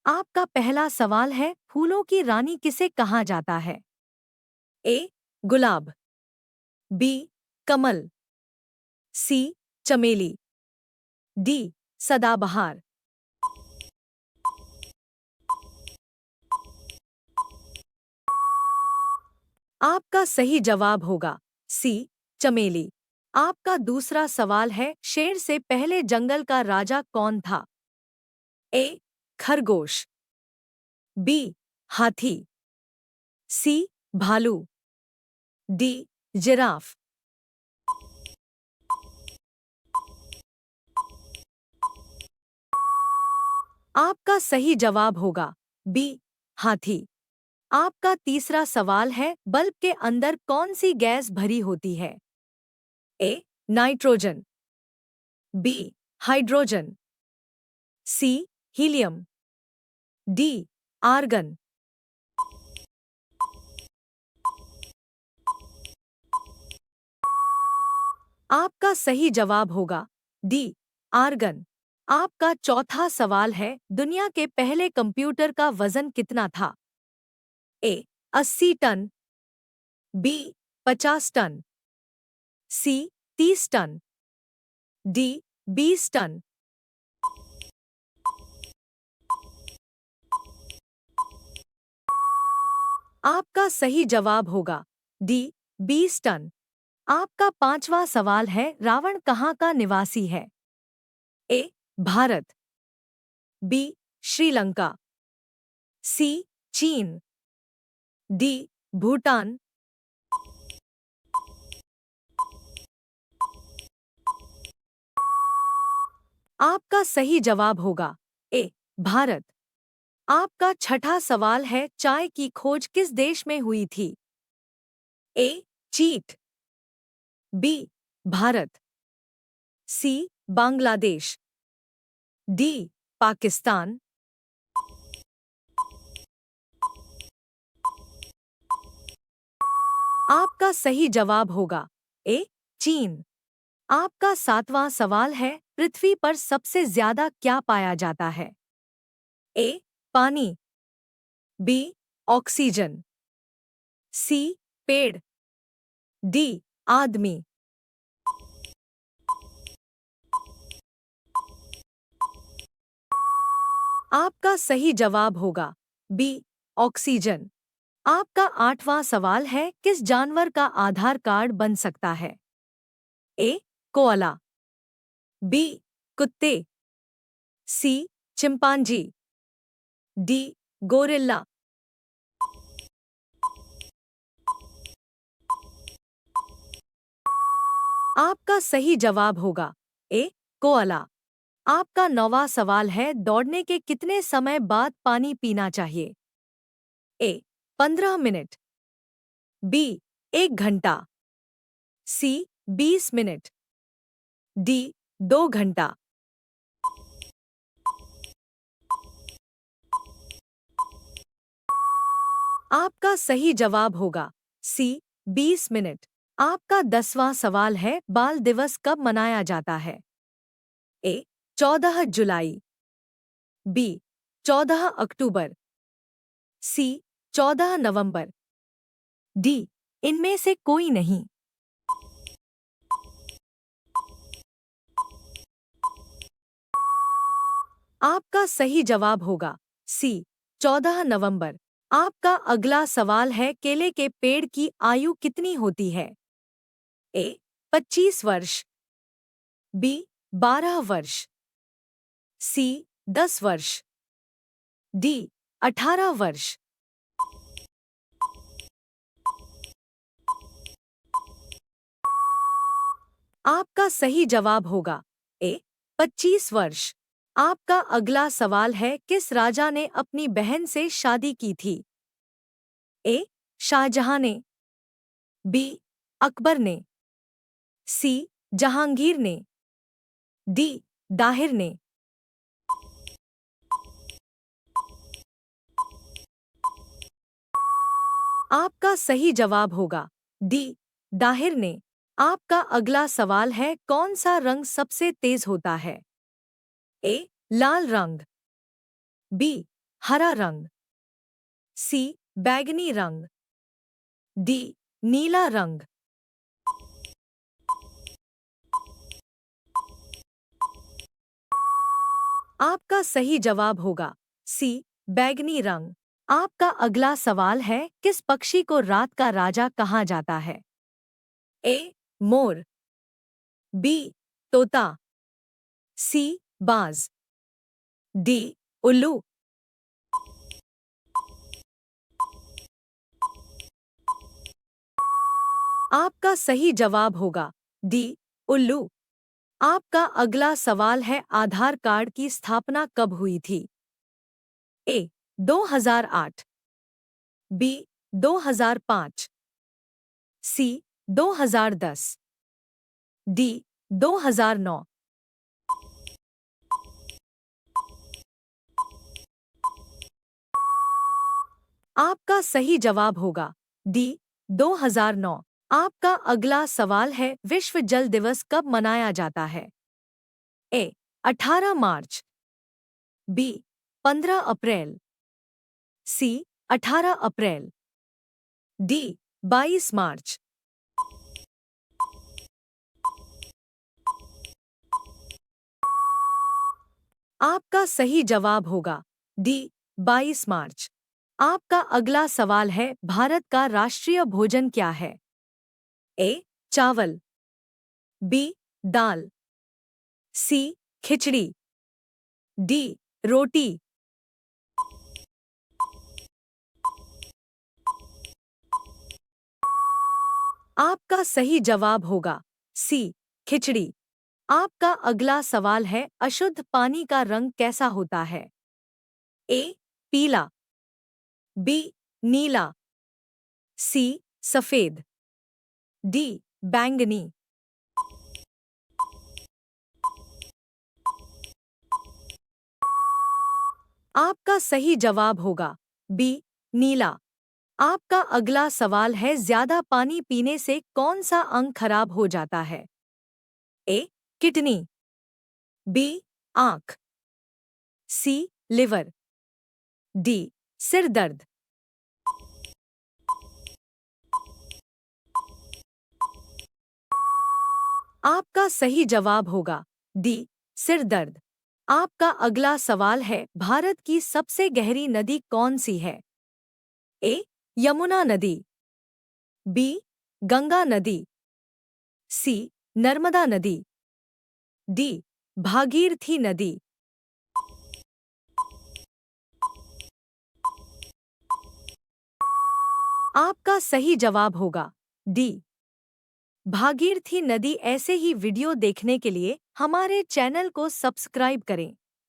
आपका पहला सवाल है, फूलों की रानी किसे कहा जाता है? ए. गुलाब, बी. कमल, सी. चमेली, डी. सदाबहार। आपका सही जवाब होगा सी. चमेली। आपका दूसरा सवाल है, शेर से पहले जंगल का राजा कौन था? ए. खरगोश, बी. हाथी, सी. भालू, डी. जिराफ। आपका सही जवाब होगा बी. हाथी। आपका तीसरा सवाल है, बल्ब के अंदर कौन सी गैस भरी होती है? A. Nitrogen, B. Hydrogen, C. Helium, D. Argon. आपका सही जवाब होगा डी. आर्गन। आपका चौथा सवाल है, दुनिया के पहले कंप्यूटर का वजन कितना था? ए. 80 टन, बी. 50 टन, सी. 30 टन, डी. 20 टन। आपका सही जवाब होगा डी. 20 टन। आपका पांचवा सवाल है, रावण कहाँ का निवासी है? ए. भारत, बी. श्रीलंका, सी. चीन, डी. भूटान। आपका सही जवाब होगा ए. भारत। आपका छठा सवाल है, चाय की खोज किस देश में हुई थी? ए. चीन, बी. भारत, सी. बांग्लादेश, डी. पाकिस्तान। आपका सही जवाब होगा ए. चीन। आपका सातवां सवाल है, पृथ्वी पर सबसे ज्यादा क्या पाया जाता है? ए. पानी, बी. ऑक्सीजन, सी. पेड़, डी. आदमी। आपका सही जवाब होगा बी. ऑक्सीजन। आपका आठवां सवाल है, किस जानवर का आधार कार्ड बन सकता है? ए. Koala, B. कुत्ते, सी. Chimpanzee, D. गोरिल्ला। आपका सही जवाब होगा ए. कोअला। आपका नौवां सवाल है, दौड़ने के कितने समय बाद पानी पीना चाहिए? ए. 15 मिनट, बी. 1 घंटा, सी. 20 मिनट, डी. 2 घंटा। आपका सही जवाब होगा सी. 20 मिनट। आपका 10वां सवाल है, बाल दिवस कब मनाया जाता है? ए. 14 जुलाई, बी. 14 अक्टूबर, सी. 14 नवंबर, डी. इनमें से कोई नहीं। आपका सही जवाब होगा सी. 14 नवंबर। आपका अगला सवाल है, केले के पेड़ की आयु कितनी होती है? ए. 25 वर्ष, बी. 12 वर्ष, सी. 10 वर्ष, डी. 18 वर्ष। आपका सही जवाब होगा ए. 25 वर्ष। आपका अगला सवाल है, किस राजा ने अपनी बहन से शादी की थी? ए. शाहजहां ने, बी. अकबर ने, सी. जहांगीर ने, डी. दाहिर ने। आपका सही जवाब होगा डी. दाहिर ने। आपका अगला सवाल है, कौन सा रंग सबसे तेज होता है? ए. लाल रंग, बी. हरा रंग, सी बैगनी रंग, डी नीला रंग। आपका सही जवाब होगा सी बैगनी रंग। आपका अगला सवाल है, किस पक्षी को रात का राजा कहा जाता है? ए मोर, बी तोता, सी बाज, डी उल्लू। आपका सही जवाब होगा डी उल्लू। आपका अगला सवाल है, आधार कार्ड की स्थापना कब हुई थी? ए 2008, बी 2005, सी 2010, डी 2009। आपका सही जवाब होगा डी 2009। आपका अगला सवाल है, विश्व जल दिवस कब मनाया जाता है? ए 18 मार्च, बी 15 अप्रैल, सी 18 अप्रैल, डी 22 मार्च। आपका सही जवाब होगा डी 22 मार्च। आपका अगला सवाल है, भारत का राष्ट्रीय भोजन क्या है? ए चावल, बी दाल, सी खिचड़ी, डी रोटी। आपका सही जवाब होगा सी खिचड़ी। आपका अगला सवाल है, अशुद्ध पानी का रंग कैसा होता है? ए पीला, बी नीला, सी सफेद, डी बैंगनी। आपका सही जवाब होगा बी नीला। आपका अगला सवाल है, ज्यादा पानी पीने से कौन सा अंग खराब हो जाता है? ए किडनी, बी आंख, सी लिवर, डी सिर दर्द। आपका सही जवाब होगा डी सिर दर्द। आपका अगला सवाल है, भारत की सबसे गहरी नदी कौन सी है? ए यमुना नदी, बी गंगा नदी, सी नर्मदा नदी, डी भागीरथी नदी। आपका सही जवाब होगा डी भागीरथी नदी। ऐसे ही वीडियो देखने के लिए हमारे चैनल को सब्सक्राइब करें।